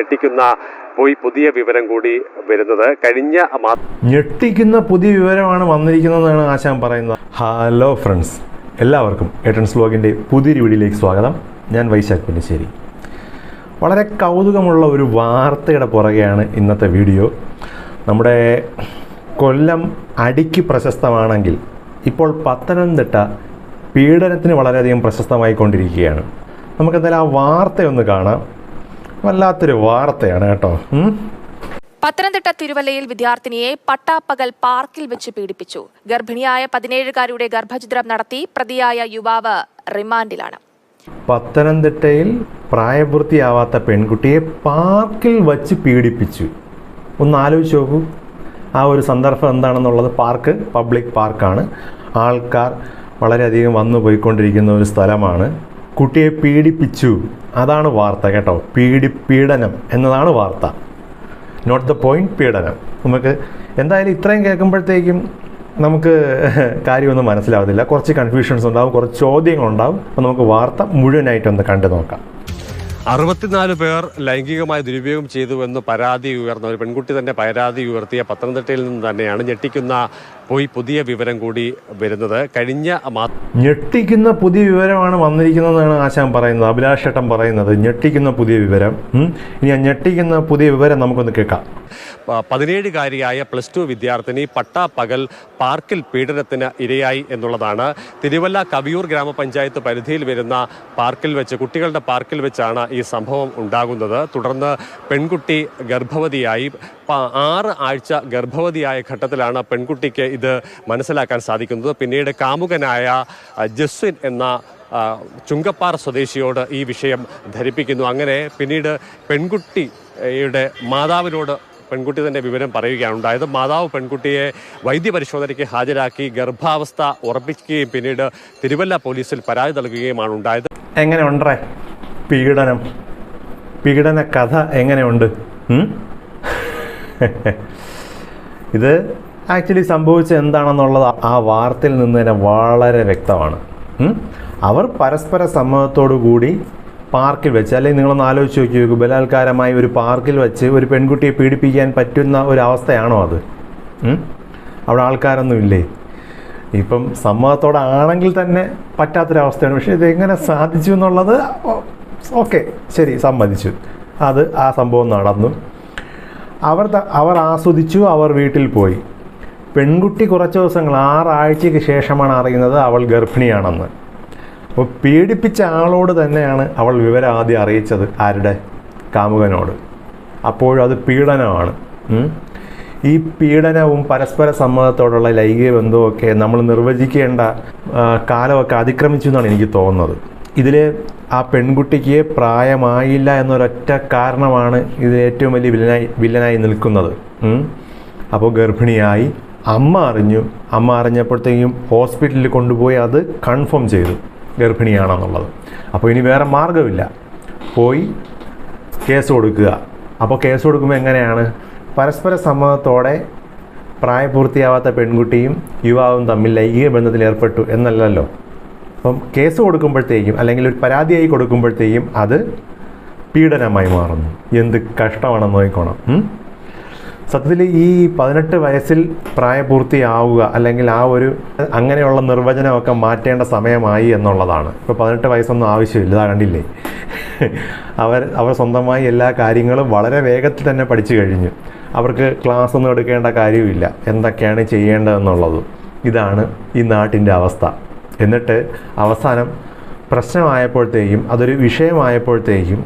ഞെട്ടിക്കുന്ന പുതിയ വിവരം കൂടി വരുന്നത് ഞെട്ടിക്കുന്ന പുതിയ വിവരമാണ് വന്നിരിക്കുന്നതെന്നാണ് ആശാൻ പറയുന്നത്. ഹലോ ഫ്രണ്ട്സ്, എല്ലാവർക്കും ഏട്ടൻസ് വ്ലോഗിൻ്റെ പുതിയൊരു വീഡിയോയിലേക്ക് സ്വാഗതം. ഞാൻ വൈശാഖ് പുന്നശ്ശേരി. വളരെ കൗതുകമുള്ള ഒരു വാർത്തയുടെ പുറകെയാണ് ഇന്നത്തെ വീഡിയോ. നമ്മുടെ കൊല്ലം അടിക്ക് പ്രശസ്തമാണെങ്കിൽ ഇപ്പോൾ പത്തനംതിട്ട പീഡനത്തിന് വളരെയധികം പ്രശസ്തമായിക്കൊണ്ടിരിക്കുകയാണ്. നമുക്കെന്തായാലും ആ വാർത്തയൊന്ന് കാണാം. വല്ലാത്തൊരു വാർത്തയാണ് കേട്ടോ. പത്തനംതിട്ട തിരുവല്ലയിൽ വിദ്യാർത്ഥിനിയെ പട്ടാപ്പകൽ പാർക്കിൽ വെച്ച് പീഡിപ്പിച്ചു. ഗർഭിണിയായ 17-കാരിയുടെ ഗർഭഛിദ്രം നടത്തി പ്രതിയായ യുവാവ് റിമാൻഡിലാണ്. പത്തനംതിട്ടയിൽ പ്രായപൂർത്തിയാവാത്ത പെൺകുട്ടിയെ പാർക്കിൽ വച്ച് പീഡിപ്പിച്ചു. ഒന്ന് ആലോചിച്ച് നോക്കൂ, ആ ഒരു സന്ദർഭം എന്താണെന്നുള്ളത്. പാർക്ക് പബ്ലിക് പാർക്കാണ്, ആൾക്കാർ വളരെയധികം വന്നു പോയിക്കൊണ്ടിരിക്കുന്ന ഒരു സ്ഥലമാണ്. കുട്ടിയെ പീഡിപ്പിച്ചു, അതാണ് വാർത്ത കേട്ടോ. പീഡനം എന്നതാണ് വാർത്ത, നോട്ട് ദ പോയിന്റ്. പീഡനം. നമുക്ക് എന്തായാലും ഇത്രയും കേൾക്കുമ്പോഴത്തേക്കും നമുക്ക് കാര്യമൊന്നും മനസ്സിലാവത്തില്ല. കുറച്ച് കൺഫ്യൂഷൻസ് ഉണ്ടാവും, കുറച്ച് ചോദ്യങ്ങളുണ്ടാവും. അപ്പോൾ നമുക്ക് വാർത്ത മുഴുവനായിട്ടൊന്ന് കണ്ടു നോക്കാം. 64 പേർ ലൈംഗികമായി ദുരുപയോഗം ചെയ്തുവെന്ന് പരാതി ഉയർന്ന ഒരു പെൺകുട്ടി തന്നെ പരാതി ഉയർത്തിയ പത്തനംതിട്ടയിൽ നിന്ന് തന്നെയാണ് ഞെട്ടിക്കുന്ന പുതിയ വിവരം കൂടി വരുന്നത്. ഞെട്ടിക്കുന്ന പുതിയ വിവരമാണ് വന്നിരിക്കുന്നതെന്നാണ് ആശാൻ പറയുന്നത്, അഭിലാഷ് ഏട്ടൻ പറയുന്നത്. ഞെട്ടിക്കുന്ന പുതിയ വിവരം. ഇനി ആ ഞെട്ടിക്കുന്ന പുതിയ വിവരം നമുക്കൊന്ന് കേൾക്കാം. 17-കാരിയായ +2 വിദ്യാർത്ഥിനി പട്ടാപ്പകൽ പാർക്കിൽ പീഡനത്തിന് ഇരയായി എന്നുള്ളതാണ്. തിരുവല്ല കവിയൂർ ഗ്രാമപഞ്ചായത്ത് പരിധിയിൽ വരുന്ന പാർക്കിൽ വെച്ച്, കുട്ടികളുടെ പാർക്കിൽ വെച്ചാണ് ഈ സംഭവം ഉണ്ടാകുന്നത്. തുടർന്ന് പെൺകുട്ടി ഗർഭവതിയായി. 6 ആഴ്ച ഗർഭവതിയായ ഘട്ടത്തിലാണ് പെൺകുട്ടിക്ക് ഇത് മനസ്സിലാക്കാൻ സാധിക്കുന്നത്. പിന്നീട് കാമുകനായ ജസ്വിൻ എന്ന ചുങ്കപ്പാറ സ്വദേശിയോട് ഈ വിഷയം ധരിപ്പിക്കുന്നു. അങ്ങനെ പിന്നീട് പെൺകുട്ടിയുടെ മാതാവിനോട് പെൺകുട്ടി തന്നെ വിവരം പറയുകയാണ് ഉണ്ടായത്. മാതാവ് പെൺകുട്ടിയെ വൈദ്യപരിശോധനയ്ക്ക് ഹാജരാക്കി ഗർഭാവസ്ഥ ഉറപ്പിക്കുകയും പിന്നീട് തിരുവല്ല പോലീസിൽ പരാതി നൽകുകയുമാണ് ഉണ്ടായത്. എങ്ങനെ ഉണ്ടേ പീഡന കഥ എങ്ങനെയുണ്ട്? ഇത് ആക്ച്വലി സംഭവിച്ചത് എന്താണെന്നുള്ളത് ആ വാർത്തയിൽ നിന്ന് തന്നെ വളരെ വ്യക്തമാണ്. അവർ പരസ്പര സമ്മതത്തോടു കൂടി പാർക്കിൽ വെച്ച്, അല്ലെങ്കിൽ നിങ്ങളൊന്ന് ആലോചിച്ച് നോക്കി, ബലാത്കാരമായി ഒരു പാർക്കിൽ വെച്ച് ഒരു പെൺകുട്ടിയെ പീഡിപ്പിക്കാൻ പറ്റുന്ന ഒരു അവസ്ഥയാണോ അത്? അവിടെ ആൾക്കാരൊന്നും ഇല്ലേ? ഇപ്പം സമ്മതത്തോടെ ആണെങ്കിൽ തന്നെ പറ്റാത്തൊരവസ്ഥയാണ്. പക്ഷേ ഇത് എങ്ങനെ സാധിച്ചു എന്നുള്ളത് ഓക്കെ, ശരി, സമ്മതിച്ചു. ആ സംഭവം നടന്നു. അവർ ആസ്വദിച്ചു, അവർ വീട്ടിൽ പോയി. പെൺകുട്ടി കുറച്ച് ദിവസങ്ങൾ, 6 ആഴ്ചയ്ക്ക് ശേഷമാണ് അറിയുന്നത് അവൾ ഗർഭിണിയാണെന്ന്. അപ്പോൾ പീഡിപ്പിച്ച ആളോട് തന്നെയാണ് അവൾ വിവരം ആദ്യം അറിയിച്ചത്. ആരുടെ? കാമുകനോട്. അപ്പോഴും അത് പീഡനമാണ്. ഈ പീഡനവും പരസ്പര സമ്മതത്തോടുള്ള ലൈംഗിക ബന്ധവുമൊക്കെ നമ്മൾ നിർവചിക്കേണ്ട കാലമൊക്കെ അതിക്രമിച്ചു എന്നാണ് എനിക്ക് തോന്നുന്നത്. ഇതിൽ ആ പെൺകുട്ടിക്ക് പ്രായമായില്ല എന്നൊരൊറ്റ കാരണമാണ് ഇതിൽ ഏറ്റവും വലിയ വില്ലനായി നിൽക്കുന്നത്. അപ്പോൾ ഗർഭിണിയായി, അമ്മ അറിഞ്ഞപ്പോഴത്തേക്കും ഹോസ്പിറ്റലിൽ കൊണ്ടുപോയി അത് കൺഫേം ചെയ്തു ഗർഭിണിയാണെന്നുള്ളത്. അപ്പോൾ ഇനി വേറെ മാർഗമില്ല, പോയി കേസ് കൊടുക്കുക. അപ്പോൾ കേസ് കൊടുക്കുമ്പോൾ എങ്ങനെയാണ്? പരസ്പര സമ്മതത്തോടെ പ്രായപൂർത്തിയാവാത്ത പെൺകുട്ടിയും യുവാവും തമ്മിൽ ലൈംഗിക ബന്ധത്തിൽ ഏർപ്പെട്ടു എന്നല്ലല്ലോ. അപ്പം കേസ് കൊടുക്കുമ്പോഴത്തേക്കും, അല്ലെങ്കിൽ ഒരു പരാതിയായി കൊടുക്കുമ്പോഴത്തേക്കും അത് പീഡനമായി മാറുന്നു. എന്ത് കഷ്ടമാണെന്ന് നോക്കണം. സത്യത്തിൽ ഈ 18 വയസ്സിൽ പ്രായപൂർത്തിയാവുക, അല്ലെങ്കിൽ അങ്ങനെയുള്ള നിർവചനമൊക്കെ മാറ്റേണ്ട സമയമായി എന്നുള്ളതാണ്. ഇപ്പോൾ 18 വയസ്സൊന്നും ആവശ്യമില്ല. ഇതാ കണ്ടില്ലേ, അവർ സ്വന്തമായി എല്ലാ കാര്യങ്ങളും വളരെ വേഗത്തിൽ തന്നെ പഠിച്ചു കഴിഞ്ഞു. അവർക്ക് ക്ലാസ് ഒന്നും എടുക്കേണ്ട കാര്യമില്ല, എന്തൊക്കെയാണ് ചെയ്യേണ്ടതെന്നുള്ളത്. ഇതാണ് ഈ നാട്ടിൻ്റെ അവസ്ഥ. എന്നിട്ട് അവസാനം പ്രശ്നമായപ്പോഴത്തേക്കും, അതൊരു വിഷയമായപ്പോഴത്തേക്കും,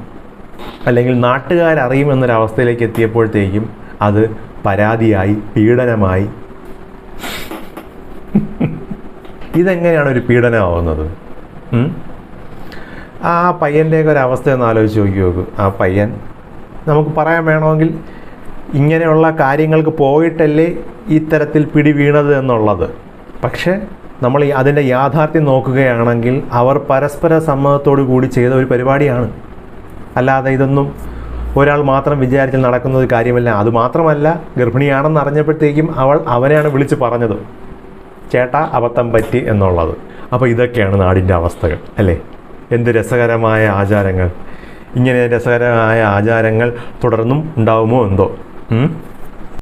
അല്ലെങ്കിൽ നാട്ടുകാരറിയുമെന്നൊരവസ്ഥയിലേക്ക് എത്തിയപ്പോഴത്തേക്കും അത് പരാതിയായി, പീഡനമായി. ഇതെങ്ങനെയാണ് ഒരു പീഡനമാവുന്നത്? ആ പയ്യൻ്റെയൊക്കെ ഒരു അവസ്ഥയൊന്ന് ആലോചിച്ച് നോക്കൂ. ആ പയ്യൻ, നമുക്ക് പറയാൻ വേണമെങ്കിൽ ഇങ്ങനെയുള്ള കാര്യങ്ങൾക്ക് പോയിട്ടല്ലേ ഇത്തരത്തിൽ പിടി വീണത് എന്നുള്ളത്. പക്ഷേ നമ്മൾ അതിൻ്റെ യാഥാർത്ഥ്യം നോക്കുകയാണെങ്കിൽ അവർ പരസ്പര സമ്മതത്തോടു കൂടി ചെയ്ത ഒരു പരിപാടിയാണ്. അല്ലാതെ ഇതൊന്നും ഒരാൾ മാത്രം വിചാരിച്ചാൽ നടക്കുന്ന ഒരു കാര്യമല്ല. അതുമാത്രമല്ല, ഗർഭിണിയാണെന്ന് അറിഞ്ഞപ്പോഴത്തേക്കും അവനെയാണ് വിളിച്ച് പറഞ്ഞത്, ചേട്ടാ അബദ്ധം പറ്റി എന്നുള്ളത്. അപ്പോൾ ഇതൊക്കെയാണ് നാടിൻ്റെ അവസ്ഥകൾ അല്ലേ? എന്ത് രസകരമായ ആചാരങ്ങൾ. ഇങ്ങനെ രസകരമായ ആചാരങ്ങൾ തുടർന്നും ഉണ്ടാവുമോ എന്തോ